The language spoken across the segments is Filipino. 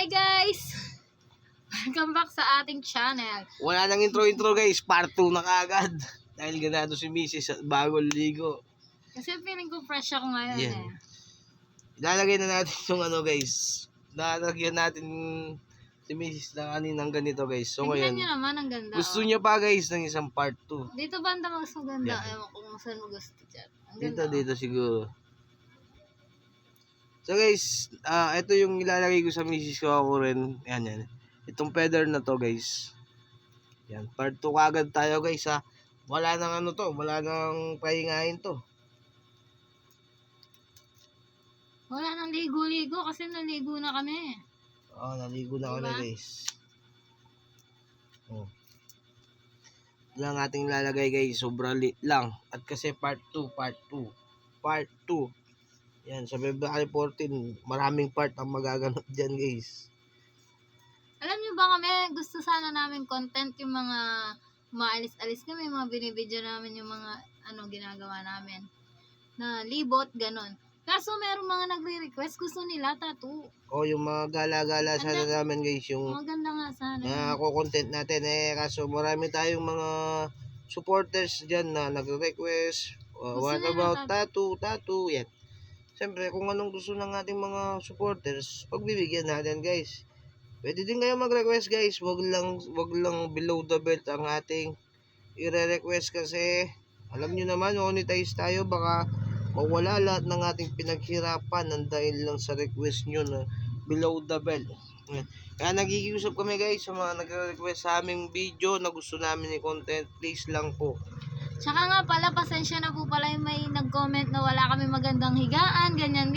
Hi guys! Welcome back sa ating channel. Wala nang intro guys, part 2 na kaagad. Dahil ganado si Mrs. at bagong ligo. Kasi feeling ko fresh ako ngayon Yan. Ilalagay na natin yung guys. Lalagyan natin si Mrs. na kaninang ganito guys. So Tignan ngayon, nyo naman, ang ganda. gusto niya pa guys ng isang part 2. Dito banda mas maganda. Yan. Ewan ko kung saan mo gusto dyan. Ang ganda. Dito siguro. So guys, ito yung ilalagay ko sa Mrs. ko ako rin. Yan. Itong feather na to guys. Yan, part 2 kagad tayo guys ha. Wala nang wala nang pahingahin to. Wala nang ligo-ligo kasi naligo na kami. Oo, naligo na Diba? ulit guys. Ito lang ating lalagay guys, sobrang lit lang. At kasi part 2. Yan, sa February 14, maraming part ang magaganap dyan guys. Alam nyo ba kami, gusto sana namin content yung mga maalis-alis kami, mga binibidyo namin yung mga ginagawa namin. Na libot, ganon. Kaso meron mga nagre-request, gusto nila tattoo. O yung mga gala-gala sana namin guys, yung Maganda nga sana. content natin kaso marami tayong mga supporters dyan na nagre-request. What nila about tattoo, yan. Siyempre, kung anong gusto ng ating mga supporters, pagbibigyan natin guys. Pwede din kayo mag-request guys, wag lang below the belt ang ating i-request kasi alam nyo naman, monetize tayo, baka mawala lahat ng ating pinaghirapan ng dahil lang sa request nyo na below the belt. Kaya nagigiusap kami guys sa mga nagre-request sa aming video na gusto namin i-content, please lang po. Tsaka nga pala, pasensya na po pala yung may nag-comment na wala kami magandang higaan, ganyan.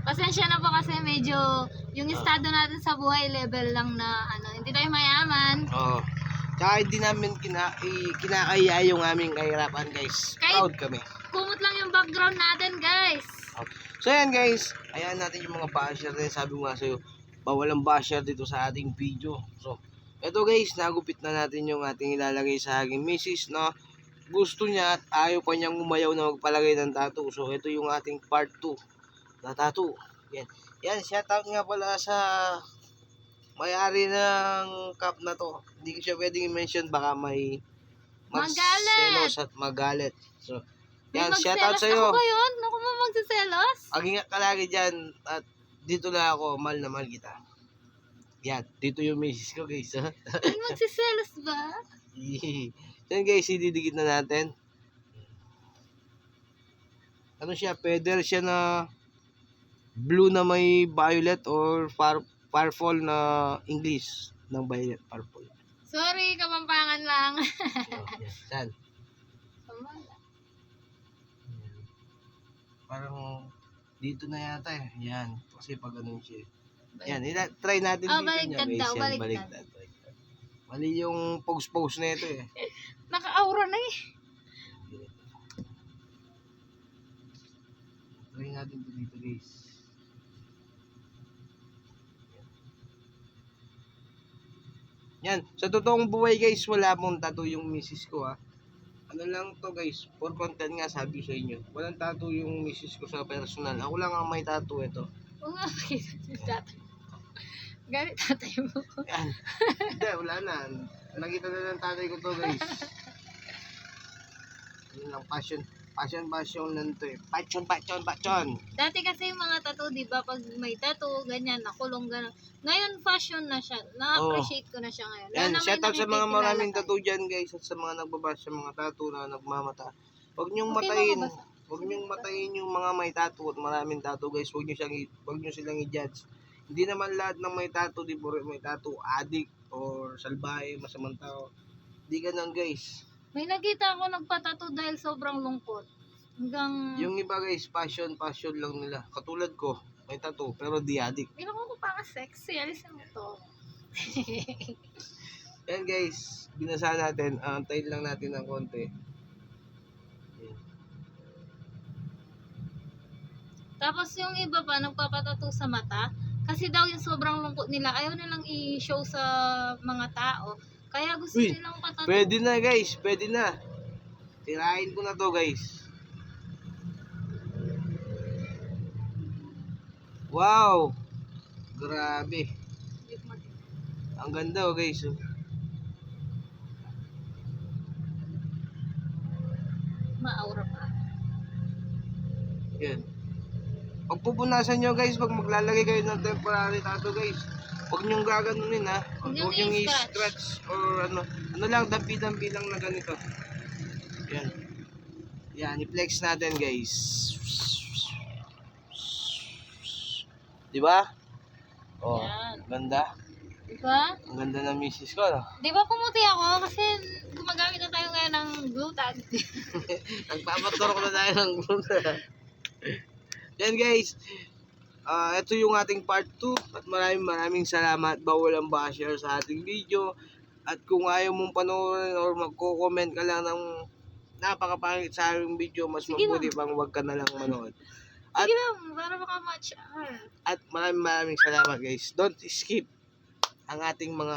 Pasensya na po kasi medyo yung estado natin sa buhay level lang na hindi tayo mayaman. Oo. Tsaka hindi namin kinakaya yung aming kahirapan guys. Proud kami. Kumot lang yung background natin guys. So yan guys, ayan natin yung mga basher din. Sabi ko nga sa'yo, bawal ang basher dito sa ating video. So, eto guys, nagupit na natin yung ating ilalagay sa aking misis na gusto niya at ayaw pa niyang umayaw na magpalagay ng tattoo. So, ito yung ating part 2 na tattoo. Yan, shoutout nga pala sa may-ari ng cup na to. Hindi ko siya pwedeng i-mention, baka may magselos at magalit. So, yan, shoutout sa'yo. Ako ba yun? Ako ba magsiselos? Mag-ingat ka lagi dyan at dito na ako, mahal na mahal kita. Yan, dito yung misis ko guys. Ay, magsiselos ba? Yan guys, ididikit na natin. Ano siya, feather siya na blue na may violet or purple na English ng violet purple. Sorry, kapampangan lang. Yan. Parang dito na yata Yan, kasi pag ganun siya. Yan, try natin dito Baliktad niya daw, guys. baliktad. Mali yung pose na ito Naka-aura na eh. Try natin dito guys. Yan, sa totoong buhay guys, wala pong tattoo yung misis ko Ano lang to guys, for content nga sabi sa inyo. Walang tattoo yung misis ko sa personal. Ako lang ang may tattoo ito. Oo nga, pakita yung tatay. Galit tatay mo. Yan. Hindi, wala na. Nakita na ng tatay ko to guys. Yun lang, passion lang to Passion. Dati kasi yung mga tattoo, di ba, pag may tattoo, ganyan, nakulong, gano'n. Ngayon, fashion na siya. Na-appreciate ko na siya ngayon. Yan, Lalo na may shoutout sa mga nakikilala maraming tayo. tattoo dyan guys at sa mga nagbabash sa mga tattoo na nagmamata. Huwag niyong Okay, matayin. mababasa. Huwag niyong matayin yung mga may tattoo at maraming tattoo guys. Huwag niyo silang i-judge. Hindi naman lahat ng may tattoo, di po may tattoo addict or salbahe, masamang tao. Hindi ganun guys. May nakita ako nagpatato dahil sobrang lungkot. Hanggang... Yung iba guys, passion lang nila. Katulad ko, may tattoo pero di addict. Ginawa ko pa sexy. Alisin mo to. Yan guys, binasa natin. Antayin lang natin ng konti. Yan. Tapos yung iba pa, nagpapatato sa mata. Kasi daw yung sobrang lungkot nila, ayaw nilang i-show sa mga tao. Kaya gusto nilang patato. Pwede na guys, pwede na. Tirahin ko na to guys. Wow! Grabe. Ang ganda oh guys. Oh. Maaura pa. Yan. Pag pupunasan nyo guys, pag maglalagay kayo ng temporary tattoo guys, huwag nyong gaganunin ha. Huwag Huwag niyong nyong i-scratch. i-scratch or ano lang, dampi-dampi lang na ganito. Yan. Yan, i-flex natin guys. Diba? Oh, Yan. ganda. Diba? Ang ganda ng misis ko, no? Di ba pumuti ako? Kasi gumagamit na tayo ngayon ng glue tag. Nagpapaturok na tayo ng grupo. Yan guys. Ito yung ating part 2. At maraming salamat bawal ang basher sa ating video. At kung ayaw mong panoorin or magko-comment ka lang ng napakapangit sa ating video, mas Sige mabuti pang wag ka na lang manood. At, Sige lang, para maka-match. at maraming salamat guys. Don't skip ang ating mga